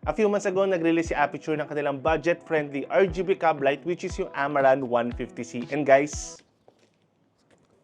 A few months ago, nag-release si Aputure ng kanilang budget-friendly RGB cab light which is yung Amaran 150C. And guys,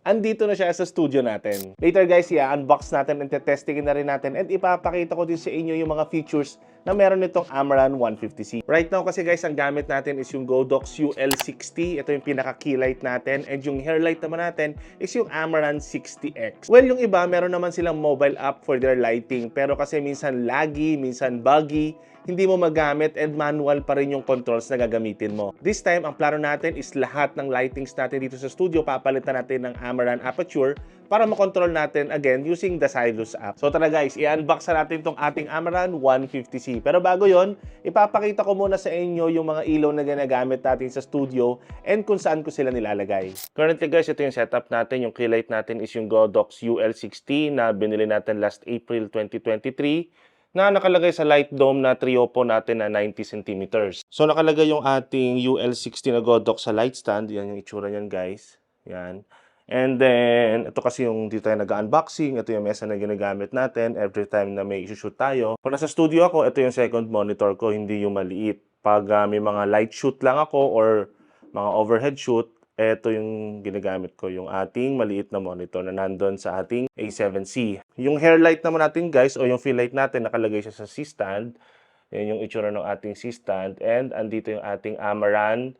andito na siya sa studio natin. Later guys, i-unbox natin and testingin na rin natin and ipapakita ko din sa inyo yung mga features na meron nitong Amaran 150C. Right now kasi guys, ang gamit natin is yung Godox UL60. Ito yung pinaka-key light natin and yung hair light naman natin is yung Amaran 60X. Well, yung iba, meron naman silang mobile app for their lighting pero kasi minsan laggy, minsan buggy, hindi mo magamit and manual pa rin yung controls na gagamitin mo. This time, ang plano natin is lahat ng lightings natin dito sa studio, papalitan natin ng Amaran Aputure para makontrol natin again using the Sidus app. So tara guys, i-unbox na natin itong ating Amaran 150C. Pero bago yon, ipapakita ko muna sa inyo yung mga ilaw na ginagamit natin sa studio and kung saan ko sila nilalagay. Currently guys, ito yung setup natin. Yung key light natin is yung Godox UL60 na binili natin last April 2023. Na nakalagay sa light dome na trio po natin na 90 cm. So nakalagay yung ating UL60 na Godox sa light stand. Yan yung itsura niyan guys. Yan. And then, ito kasi yung dito tayo nag-unboxing. Ito yung mesa na ginagamit natin every time na may issue-shoot tayo. Pag nasa studio ako, ito yung second monitor ko, hindi yung maliit. Pag may mga light shoot lang ako or mga overhead shoot, ito yung ginagamit ko, yung ating maliit na monitor na nandun sa ating A7C. Yung hair light naman natin guys, o yung fill light natin, nakalagay siya sa C-stand. Yan yung itsura ng ating C-stand. And andito yung ating Amaran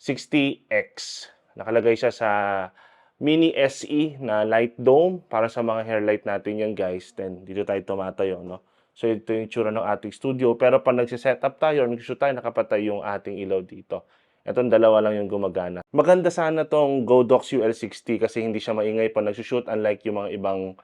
60X. Nakalagay siya sa Mini SE na light dome para sa mga hair light natin yan guys. Then dito tayo tumatayo, no? So ito yung itsura ng ating studio. Pero pag nagsiset-up tayo or nag-shoot tayo, nakapatay yung ating ilaw dito. Itong dalawa lang yung gumagana. Maganda sana tong Godox UL60 kasi hindi siya maingay pag nagsushoot unlike yung mga ibang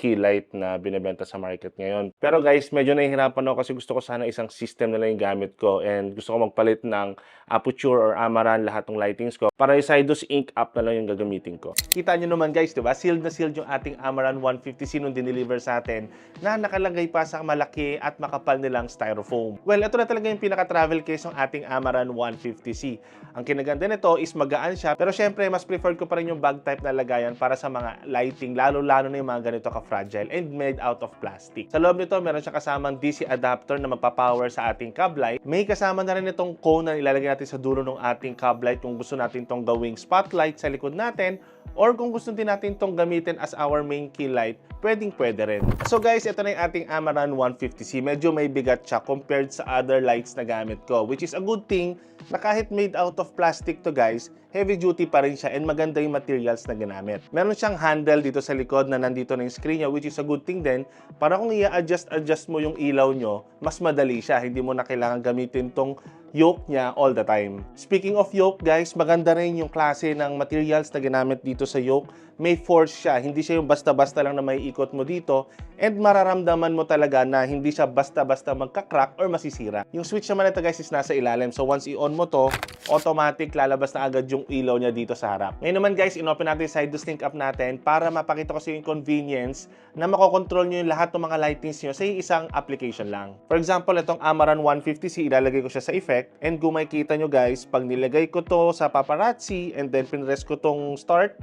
key light na binibenta sa market ngayon. Pero guys, medyo nahihirapan ako kasi gusto ko sana isang system na lang yung gamit ko and gusto ko magpalit ng Aputure or Amaran lahat ng lightings ko para yung Sidus Ink Up na lang yung gagamitin ko. Kita nyo naman guys, diba? Sealed na sealed yung ating Amaran 150C nung dineliver sa atin na nakalagay pa sa malaki at makapal nilang styrofoam. Well, ito na talaga yung pinaka-travel case ng ating Amaran 150C. Ang kinaganda nito is magaan siya pero syempre mas preferred ko pa rin yung bag type na lagayan para sa mga lighting, lalo-lalo na yung mga ganito ka-fragile and made out of plastic. Sa loob nito, meron siya kasamang DC adapter na mapapower sa ating cab light. May kasama na rin itong cone na ilalagay natin sa dulo ng ating cab light kung gusto natin itong gawing spotlight sa likod natin or kung gusto din natin itong gamitin as our main key light, pwede rin. So guys, ito na yung ating Amaran 150C. Medyo may bigat siya compared sa other lights na gamit ko, which is a good thing na kahit made out of plastic to guys, heavy duty pa rin siya and maganda yung materials na ginamit. Meron siyang handle dito sa likod na nandito na yung screen niya, which is a good thing din para kung i-adjust mo yung ilaw nyo, mas madali siya. Hindi mo na kailangan gamitin tong yoke niya all the time. Speaking of yoke guys, maganda rin yung klase ng materials na ginamit dito sa yoke. May force siya, hindi siya yung basta-basta lang na may ikot mo dito and mararamdaman mo talaga na hindi siya basta-basta magka-crack or masisira. Yung switch naman ito guys is nasa ilalim, so once i-on mo to, automatic lalabas na agad yung ilaw niya dito sa harap. Ngayon naman guys, inopen natin yung Sidus Link Up natin para mapakita ko sa yung convenience na makokontrol nyo yung lahat ng mga lightings nyo sa isang application lang. For example, itong Amaran 150C, ilalagay ko siya sa effect and kung makikita nyo guys, pag nilagay ko to sa paparazzi and then pinrest ko tong start,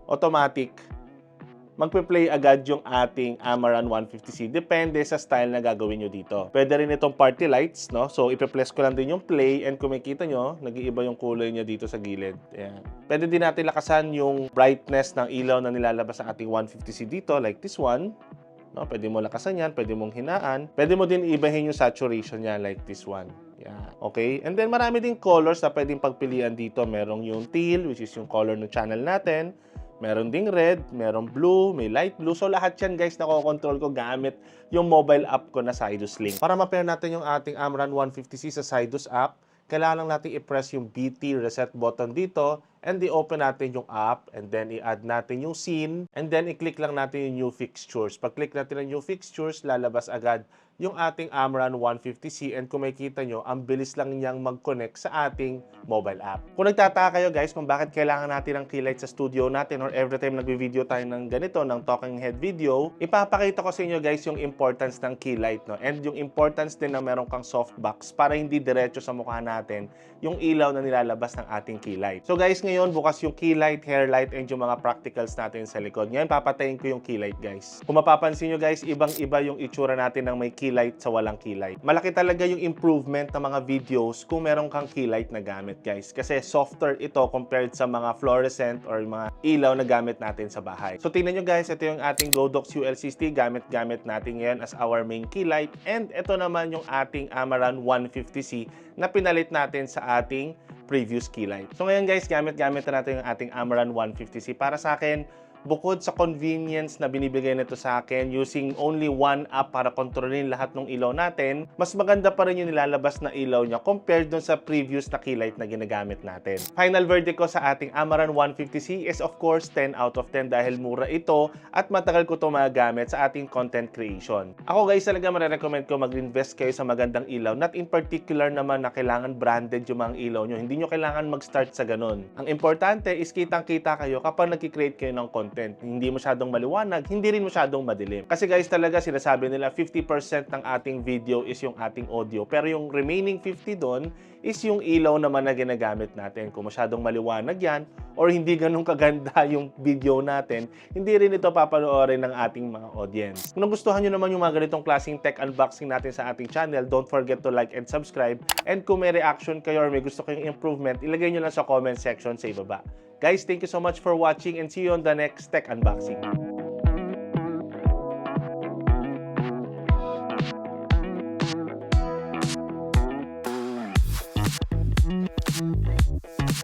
automatic, magpe-play agad yung ating Amaran 150C. Depende sa style na gagawin nyo dito. Pwede rin itong party lights, no? So, ipe-press ko lang din yung play and kung makikita nyo, nag-iiba yung kulay niya dito sa gilid. Ayan. Pwede din natin lakasan yung brightness ng ilaw na nilalabas sa ating 150C dito, like this one. No? Pwede mo lakasan yan, pwede mong hinaan. Pwede mo din ibahin yung saturation niya, like this one. Yeah. Okay? And then, marami din colors na pwedeng pagpilian dito. Merong yung teal, which is yung color ng channel natin. Meron ding red, meron blue, may light blue. So lahat yan guys, nakokontrol ko gamit yung mobile app ko na Sidus Link. Para ma-pair natin yung ating Amaran 150C sa Sidus app, kailangan lang natin i-press yung BT reset button dito and i-open natin yung app and then i-add natin yung scene and then i-click lang natin yung new fixtures. Pag-click natin ang new fixtures, lalabas agad yung ating Amaran 150C and kung makikita nyo, ang bilis lang niyang mag-connect sa ating mobile app. Kung nagtataka kayo guys kung bakit kailangan natin ng key light sa studio natin or every time nagbe-video tayo ng ganito, ng talking head video, ipapakita ko sa inyo guys yung importance ng key light, no? And yung importance din na meron kang softbox para hindi diretso sa mukha natin yung ilaw na nilalabas ng ating key light. So guys, ngayon ngayon, bukas yung key light, hair light, and yung mga practicals natin sa likod. Ngayon, papatayin ko yung key light, guys. Kung mapapansin nyo, guys, ibang-iba yung itsura natin ng may key light sa walang key light. Malaki talaga yung improvement ng mga videos kung meron kang key light na gamit, guys. Kasi softer ito compared sa mga fluorescent or mga ilaw na gamit natin sa bahay. So, tingnan nyo, guys, ito yung ating Godox ULC-ST. Gamit natin ngayon as our main key light. And ito naman yung ating Amaran 150C na pinalit natin sa ating previous key light. So ngayon guys, gamit na natin yung ating Amaran 150C. Para sa akin, bukod sa convenience na binibigay nito sa akin using only one app para kontrolin lahat ng ilaw natin, mas maganda pa rin yung nilalabas na ilaw niya compared dun sa previous na key light na ginagamit natin. Final verdict ko sa ating Amaran 150C is of course 10 out of 10 dahil mura ito at matagal ko ito magagamit sa ating content creation. Ako guys, talaga marirecommend ko mag-invest kayo sa magandang ilaw, not in particular naman na kailangan branded yung mga ilaw nyo. Hindi nyo kailangan mag-start sa ganun. Ang importante is kitang-kita kayo kapag nag-create kayo ng content. Hindi masyadong maliwanag, hindi rin masyadong madilim. Kasi guys, talaga sinasabi nila 50% ng ating video is yung ating audio. Pero yung remaining 50 doon is yung ilaw naman na ginagamit natin. Kung masyadong maliwanag yan or hindi ganun kaganda yung video natin, hindi rin ito papanoorin ng ating mga audience. Kung nagustuhan nyo naman yung mga ganitong klaseng tech unboxing natin sa ating channel, don't forget to like and subscribe. And kung may reaction kayo or may gusto kayong improvement, ilagay nyo lang sa comment section sa ibaba. Guys, thank you so much for watching and see you on the next tech unboxing.